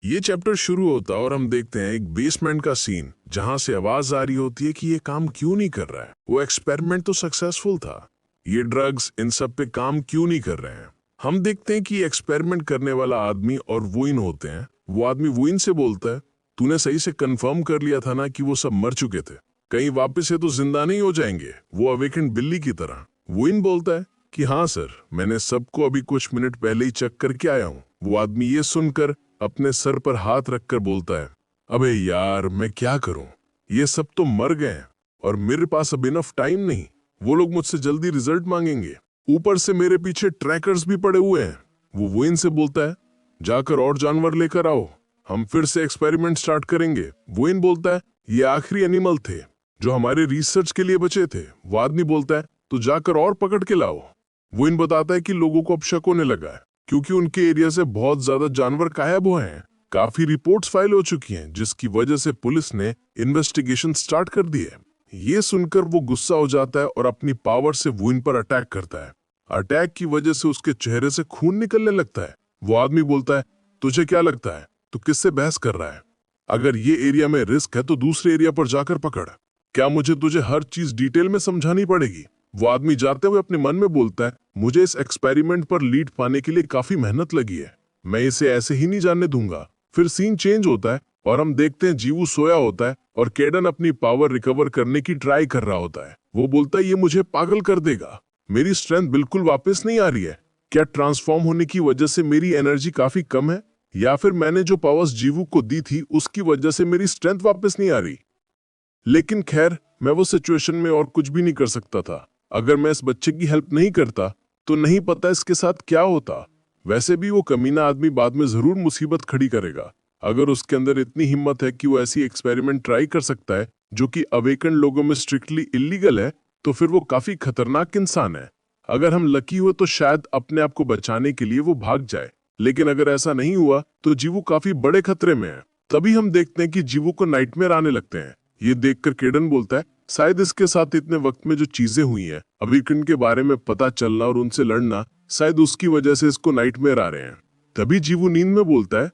ये चैप्टर शुरू होता है और हम देखते हैं एक बेसमेंट का सीन जहां से आवाज आ रही होती है कि ये काम क्यों नहीं कर रहा है। वो एक्सपेरिमेंट तो सक्सेसफुल था, ये ड्रग्स इन सब पे काम क्यों नहीं कर रहे हैं। हम देखते हैं कि एक्सपेरिमेंट करने वाला आदमी और वुइन होते हैं। वो आदमी वुइन से बोलता है, तूने सही से कंफर्म कर लिया था ना कि वो सब मर चुके थे, कहीं वापस से तो जिंदा नहीं हो जाएंगे वो अवेकेंड बिल्ली की तरह। वुइन बोलता है कि हाँ सर, मैंने सबको अभी कुछ मिनट पहले ही चेक करके आया हूँ। वो आदमी ये सुनकर अपने सर पर हाथ रखकर बोलता है, अबे यार मैं क्या करूं, ये सब तो मर गए हैं और मेरे पास अब इनफ टाइम नहीं। वो लोग मुझसे जल्दी रिजल्ट मांगेंगे, ऊपर से मेरे पीछे ट्रैकर्स भी पड़े हुए हैं। वो वुइन से बोलता है, जाकर और जानवर लेकर आओ, हम फिर से एक्सपेरिमेंट स्टार्ट करेंगे। वुइन बोलता है, ये आखिरी एनिमल थे जो हमारे रिसर्च के लिए बचे थे। वो आदमी बोलता है, तो जाकर और पकड़ के लाओ। वुइन बताता है कि लोगों को अब शक होने लगा है क्योंकि उनके एरिया से बहुत ज्यादा जानवर गायब हुए हैं। काफी रिपोर्ट्स फाइल हो चुकी हैं जिसकी वजह से पुलिस ने इन्वेस्टिगेशन स्टार्ट कर दी है। ये सुनकर वो गुस्सा हो जाता है और अपनी पावर से वुइन पर अटैक करता है। अटैक की वजह से उसके चेहरे से खून निकलने लगता है। वो आदमी बोलता है, तुझे क्या लगता है तू किससे बहस कर रहा है? अगर ये एरिया में रिस्क है तो दूसरे एरिया पर जाकर पकड़। क्या मुझे तुझे हर चीज डिटेल में समझानी पड़ेगी? वो आदमी जाते हुए अपने मन में बोलता है, मुझे इस एक्सपेरिमेंट पर लीड पाने के लिए काफी मेहनत लगी है, मैं इसे ऐसे ही नहीं जाने दूंगा। फिर सीन चेंज होता है और हम देखते हैं जीवू सोया होता है और केडन अपनी पावर रिकवर करने की ट्राई कर रहा होता है। वो बोलता है, ये मुझे पागल कर देगा, मेरी स्ट्रेंथ बिल्कुल वापस नहीं आ रही है। क्या ट्रांसफॉर्म होने की वजह से मेरी एनर्जी काफी कम है, या फिर मैंने जो पावर्स जीवू को दी थी उसकी वजह से मेरी स्ट्रेंथ वापस नहीं आ रही? लेकिन खैर, मैं वो सिचुएशन में और कुछ भी नहीं कर सकता था। अगर मैं इस बच्चे की हेल्प नहीं करता तो नहीं पता इसके साथ क्या होता। वैसे भी वो कमीना आदमी बाद में जरूर मुसीबत खड़ी करेगा। अगर उसके अंदर इतनी हिम्मत है कि वो ऐसी एक्सपेरिमेंट ट्राई कर सकता है जो कि अवेकन लोगों में स्ट्रिक्टली इलीगल है, तो फिर वो काफी खतरनाक इंसान है। अगर हम लकी हुए तो शायद अपने आप को बचाने के लिए वो भाग जाए, लेकिन अगर ऐसा नहीं हुआ तो जीवू काफी बड़े खतरे में है। तभी हम देखते हैं कि जीवू को नाइटमेयर आने लगते हैं। ये देखकर केडन बोलता है, शायद इसके साथ इतने वक्त में जो चीजें हुई हैं, अवेकन के बारे में पता चलना और उनसे लड़ना, शायद उसकी वजह से इसको नाइटमेयर आ रहे हैं। तभी जीवू नींद में बोलता है,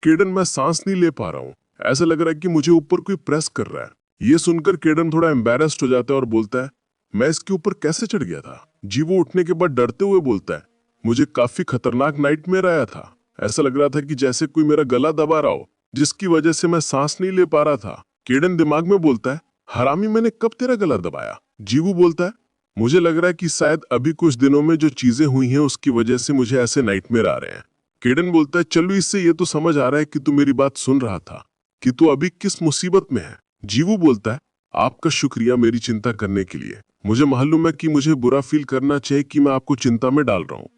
केडन मैं सांस नहीं ले पा रहा हूँ, ऐसा लग रहा है कि मुझे ऊपर कोई प्रेस कर रहा है। ये सुनकर केडन थोड़ा एम्बेरस्ड हो जाता है और बोलता है, मैं इसके ऊपर कैसे चढ़ गया था? जीवू उठने के बाद डरते हुए बोलता है, मुझे काफी खतरनाक नाइटमेयर आया था, ऐसा लग रहा था कि जैसे कोई मेरा गला दबा रहा हो, जिसकी वजह से मैं सांस नहीं ले पा रहा था। केडन दिमाग में बोलता है, हरामी मैंने कब तेरा गला दबाया? जीवू बोलता है, मुझे लग रहा है कि शायद अभी कुछ दिनों में जो चीजें हुई हैं उसकी वजह से मुझे ऐसे नाइटमेयर आ रहे हैं। केडन बोलता है, चलो इससे ये तो समझ आ रहा है कि तू मेरी बात सुन रहा था, कि तू अभी किस मुसीबत में है। जीवू बोलता है, आपका शुक्रिया मेरी चिंता करने के लिए। मुझे मालूम है कि मुझे बुरा फील करना चाहिए कि मैं आपको चिंता में डाल रहा हूँ,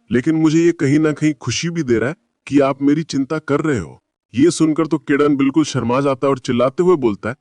लेकिन मुझे ये कहीं ना कहीं खुशी भी दे रहा है कि आप मेरी चिंता कर रहे हो। ये सुनकर तो केडन बिल्कुल शर्मा जाता है और चिल्लाते हुए बोलता है,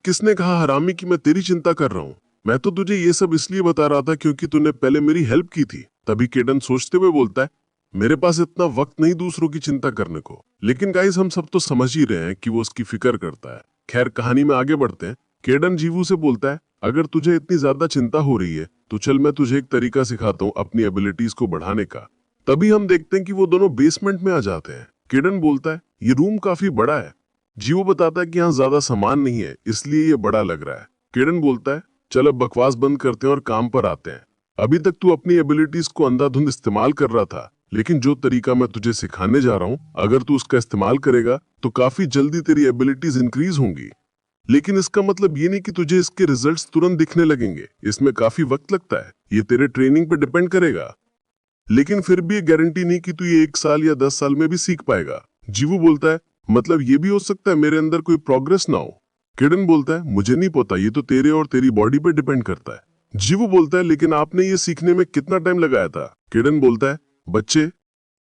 किसने कहा हरामी कि मैं तेरी चिंता कर रहा हूँ? मैं तो तुझे ये सब इसलिए बता रहा था क्योंकि तूने पहले मेरी हेल्प की थी। तभी केडन सोचते हुए बोलता है, मेरे पास इतना वक्त नहीं दूसरों की चिंता करने को। लेकिन गाइस, हम सब तो समझ ही रहे हैं कि वो उसकी फिक्र करता है। खैर, कहानी में आगे बढ़ते हैं। केडन जीवू से बोलता है, अगर तुझे इतनी ज्यादा चिंता हो रही है तो चल मैं तुझे एक तरीका सिखाता हूँ अपनी एबिलिटीज को बढ़ाने का। तभी हम देखते हैं कि वो दोनों बेसमेंट में आ जाते हैं। केडन बोलता है, ये रूम काफी बड़ा है। जीवो बताता है कि यहाँ ज्यादा सामान नहीं है इसलिए ये बड़ा लग रहा है। केडन बोलता है, चल अब बकवास बंद करते हैं और काम पर आते हैं। अभी तक तू अपनी एबिलिटीज को अंधाधुंध इस्तेमाल कर रहा था, लेकिन जो तरीका मैं तुझे सिखाने जा रहा हूँ, अगर तू उसका इस्तेमाल करेगा तो काफी जल्दी तेरी एबिलिटीज इंक्रीज होंगी। लेकिन इसका मतलब ये नहीं कि तुझे इसके रिजल्ट्स तुरंत दिखने लगेंगे, इसमें काफी वक्त लगता है। ये तेरे ट्रेनिंग पे डिपेंड करेगा, लेकिन फिर भी ये गारंटी नहीं कि तू ये 1 साल या 10 साल में भी सीख पाएगा। जीवू बोलता है, मतलब ये भी हो सकता है मेरे अंदर कोई प्रोग्रेस ना हो? केडन बोलता है, मुझे नहीं पता, ये तो तेरे और तेरी बॉडी पे डिपेंड करता है। जीवू बोलता है, लेकिन आपने ये सीखने में कितना टाइम लगाया था? केडन बोलता है, बच्चे,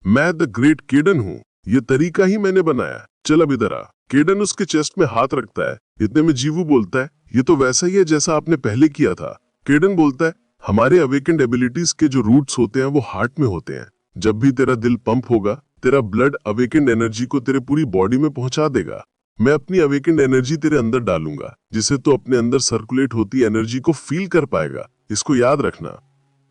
मैं द ग्रेट केडन हूँ, ये तरीका ही मैंने बनाया, चल अब इधर आ। केडन उसके चेस्ट में हाथ रखता है। इतने में जीवू बोलता है, ये तो वैसा ही है जैसा आपने पहले किया था। केडन बोलता है, हमारे अवेकेंड एबिलिटीज के जो रूट्स होते हैं वो हार्ट में होते हैं। जब भी तेरा दिल पंप होगा, तेरा ब्लड अवेकेंड एनर्जी को तेरे पूरी बॉडी में पहुंचा देगा। मैं अपनी अवेकेंड एनर्जी तेरे अंदर डालूंगा, जिससे तू अपने अंदर सर्कुलेट होती एनर्जी को फील कर पाएगा, इसको याद रखना।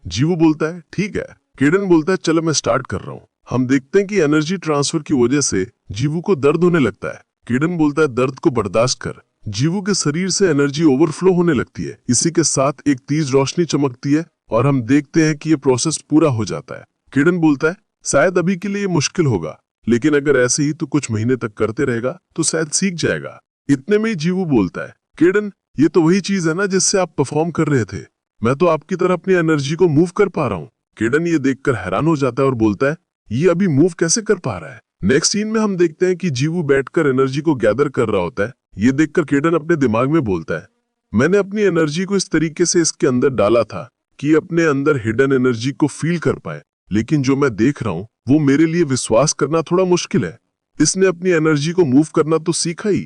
जीवू बोलता है, ठीक है। केडन बोलता है, चलो मैं स्टार्ट कर रहा हूँ। हम देखते हैं कि एनर्जी ट्रांसफर की वजह से जीवू को दर्द होने लगता है। केडन बोलता है दर्द को बर्दाश्त कर। जीवू के शरीर से एनर्जी ओवरफ्लो होने लगती है। इसी के साथ एक तेज रोशनी चमकती है और हम देखते हैं कि ये प्रोसेस पूरा हो जाता है। केडन बोलता है शायद अभी के लिए मुश्किल होगा, लेकिन अगर ऐसे ही तो कुछ महीने तक करते रहेगा तो शायद सीख जाएगा। इतने में ही जीवू बोलता है केडन, ये तो वही चीज है ना जिससे आप परफॉर्म कर रहे थे। मैं तो आपकी तरह अपनी एनर्जी को मूव कर पा रहा हूँ। केडन ये देखकर हैरान हो जाता है और बोलता है ये अभी मूव कैसे कर पा रहा है। नेक्स्ट सीन में हम देखते हैं कि जीवू बैठकर एनर्जी को गैदर कर रहा होता है। ये देखकर केडन अपने दिमाग में बोलता है मैंने अपनी एनर्जी को इस तरीके से इसके अंदर डाला था कि अपने अंदर हिडन एनर्जी को फील कर पाए, लेकिन जो मैं देख रहा हूँ वो मेरे लिए विश्वास करना थोड़ा मुश्किल है। इसने अपनी एनर्जी को मूव करना तो सीखा ही,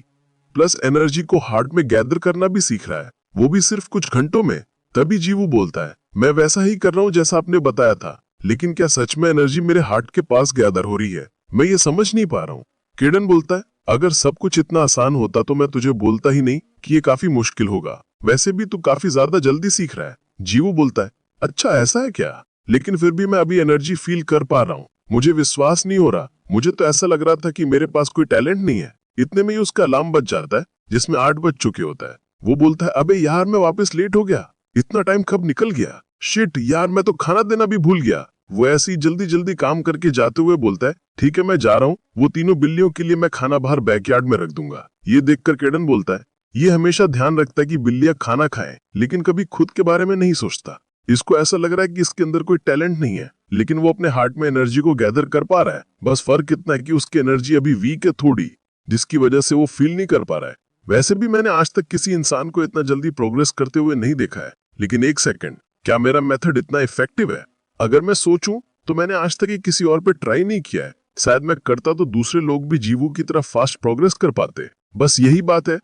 प्लस एनर्जी को हार्ट में गैदर करना भी सीख रहा है, वो भी सिर्फ कुछ घंटों में। तभी जीवू बोलता है मैं वैसा ही कर रहा हूँ जैसा आपने बताया था, लेकिन क्या सच में एनर्जी मेरे हार्ट के पास गैदर हो रही है? मैं ये समझ नहीं पा रहा हूँ। केडन बोलता है अगर सब कुछ इतना आसान होता तो मैं तुझे बोलता ही नहीं कि ये काफी मुश्किल होगा। वैसे भी तू काफी ज्यादा जल्दी सीख रहा है। जीवू बोलता है अच्छा ऐसा है क्या, लेकिन फिर भी मैं अभी एनर्जी फील कर पा रहा हूँ। मुझे विश्वास नहीं हो रहा, मुझे तो ऐसा लग रहा था कि मेरे पास कोई टैलेंट नहीं है। इतने में ही उसका अलार्म बज जाता है जिसमें 8 बज चुके होता है। वो बोलता है अबे यार मैं वापस लेट हो गया, इतना टाइम कब निकल गया। शिट यार मैं तो खाना देना भी भूल गया। वो ऐसे ही जल्दी जल्दी काम करके जाते हुए बोलता है ठीक है मैं जा रहा हूँ, वो तीनों बिल्लियों के लिए मैं खाना बाहर बैकयार्ड में रख दूंगा। ये देखकर केडन बोलता है ये हमेशा ध्यान रखता है कि बिल्लियां खाना खाएं, लेकिन कभी खुद के बारे में नहीं सोचता। इसको ऐसा लग रहा है कि इसके अंदर कोई टैलेंट नहीं है, लेकिन वो अपने हार्ट में एनर्जी को गैदर कर पा रहा है। बस फर्क इतना है कि उसकी एनर्जी अभी वीक है थोड़ी, जिसकी वजह से वो फील नहीं कर पा रहा है। वैसे भी मैंने आज तक किसी इंसान को इतना जल्दी प्रोग्रेस करते हुए नहीं देखा है। लेकिन एक सेकंड, क्या मेरा मेथड इतना इफेक्टिव है? अगर मैं सोचूं तो मैंने आज तक ये किसी और पे ट्राई नहीं किया है। शायद मैं करता तो दूसरे लोग भी जीवू की तरह फास्ट प्रोग्रेस कर पाते। बस यही बात है,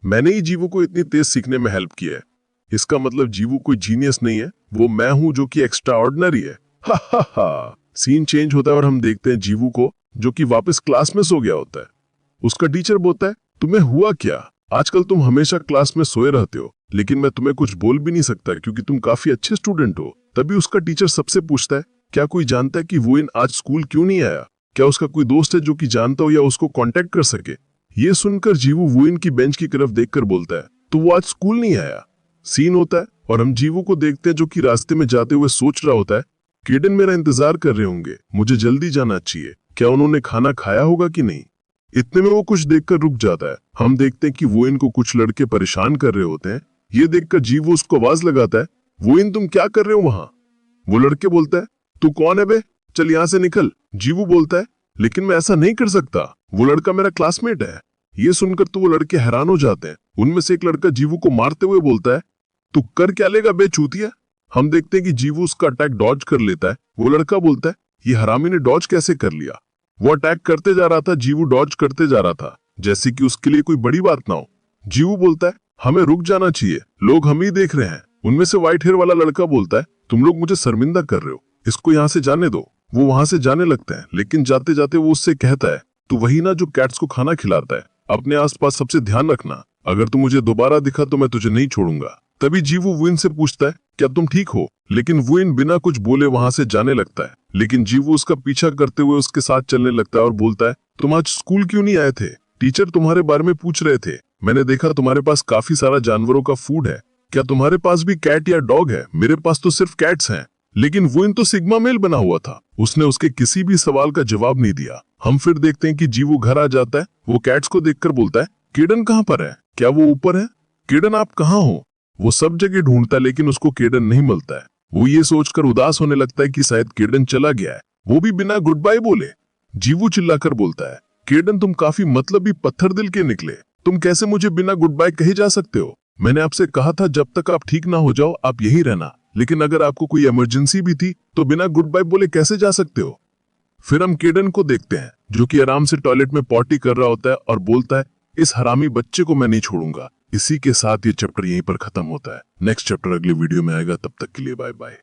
मैंने ही जीवू को इतनी तेज सीखने में हेल्प किया है। इसका मतलब जीवू कोई जीनियस नहीं है, वो मैं हूं जो कि एक्स्ट्रा ऑर्डिनरी है। हा हा हा। सीन चेंज होता है और हम देखते हैं जीवू को जो कि वापस क्लास में सो गया होता है। उसका टीचर बोलता है तुम्हें हुआ क्या? आजकल तुम हमेशा क्लास में सोए रहते हो, लेकिन मैं तुम्हें कुछ बोल भी नहीं सकता क्योंकि तुम काफी अच्छे स्टूडेंट हो। तभी उसका टीचर सबसे पूछता है क्या कोई जानता है कि वुइन आज स्कूल क्यों नहीं आया? क्या उसका कोई दोस्त है जो कि जानता हो या उसको कांटेक्ट कर सके? ये सुनकर जीवू वुइन की बेंच की तरफ देखकर बोलता है तो वो आज स्कूल नहीं आया। सीन होता है और हम जीवू को देखते हैं जो कि रास्ते में जाते हुए सोच रहा होता है केडन मेरा इंतजार कर रहे होंगे, मुझे जल्दी जाना चाहिए। क्या उन्होंने खाना खाया होगा कि नहीं? इतने में वो कुछ देखकर रुक जाता है। हम देखते हैं कि वुइन को कुछ लड़के परेशान कर रहे होते हैं। ये देखकर जीवू उसको आवाज लगाता है वुइन तुम क्या कर रहे हो वहां? वो लड़के बोलता है तू कौन है बे, चल यहाँ से निकल। जीवू बोलता है लेकिन मैं ऐसा नहीं कर सकता, वो लड़का मेरा क्लासमेट है। ये सुनकर तो वो लड़के हैरान हो जाते हैं। उनमें से एक लड़का जीवू को मारते हुए बोलता है तू कर क्या लेगा बे चूतिया? हम देखते हैं कि जीवू उसका अटैक डॉज कर लेता है। वो लड़का बोलता है ये हरामी ने डॉज कैसे कर लिया? वो अटैक करते जा रहा था, जीवू डॉज करते जा रहा था जैसे कि उसके लिए कोई बड़ी बात ना हो। जीवू बोलता है हमें रुक जाना चाहिए, लोग हम ही देख रहे हैं। उनमें से व्हाइट हेयर वाला लड़का बोलता है तुम लोग मुझे शर्मिंदा कर रहे हो, इसको यहाँ से जाने दो। वो वहां से जाने लगता है, लेकिन जाते जाते वो उससे कहता है तू वही ना जो कैट्स को खाना खिलाता है, अपने आसपास सबसे ध्यान रखना, अगर तू मुझे दोबारा दिखा तो मैं तुझे नहीं छोड़ूंगा। तभी जीवू वुइन से पूछता है क्या तुम ठीक हो? लेकिन वुइन बिना कुछ बोले वहां से जाने लगता है। लेकिन जीवू उसका पीछा करते हुए उसके साथ चलने लगता है और बोलता है तुम आज स्कूल क्यों नहीं आए थे? टीचर तुम्हारे बारे में पूछ रहे थे, मैंने देखा तुम्हारे पास काफी सारा जानवरों का फूड है, क्या तुम्हारे पास भी कैट या डॉग है? मेरे पास तो सिर्फ कैट्स हैं। लेकिन वुइन तो सिग्मा मेल बना हुआ था, उसने उसके किसी भी सवाल का जवाब नहीं दिया। हम फिर देखते हैं कि जीवू घर आ जाता है। वो कैट्स को देखकर बोलता है केडन कहाँ पर है? क्या वो ऊपर है? केडन आप कहाँ हो? वो सब जगह ढूंढता है लेकिन उसको केडन नहीं मिलता है। वो ये सोचकर उदास होने लगता है कि शायद केडन चला गया है, वो भी बिना गुड बाय बोले। जीवू चिल्लाकर बोलता है केडन तुम काफी मतलबी पत्थर दिल के निकले, तुम कैसे मुझे बिना गुड बाय कहे जा सकते हो? मैंने आपसे कहा था जब तक आप ठीक ना हो जाओ आप यहीं रहना, लेकिन अगर आपको कोई इमरजेंसी भी थी तो बिना गुड बाय बोले कैसे जा सकते हो? फिर हम केडन को देखते हैं जो कि आराम से टॉयलेट में पॉटी कर रहा होता है और बोलता है इस हरामी बच्चे को मैं नहीं छोड़ूंगा। इसी के साथ ये चैप्टर यहीं पर खत्म होता है। नेक्स्ट चैप्टर अगले वीडियो में आएगा, तब तक के लिए बाय बाय।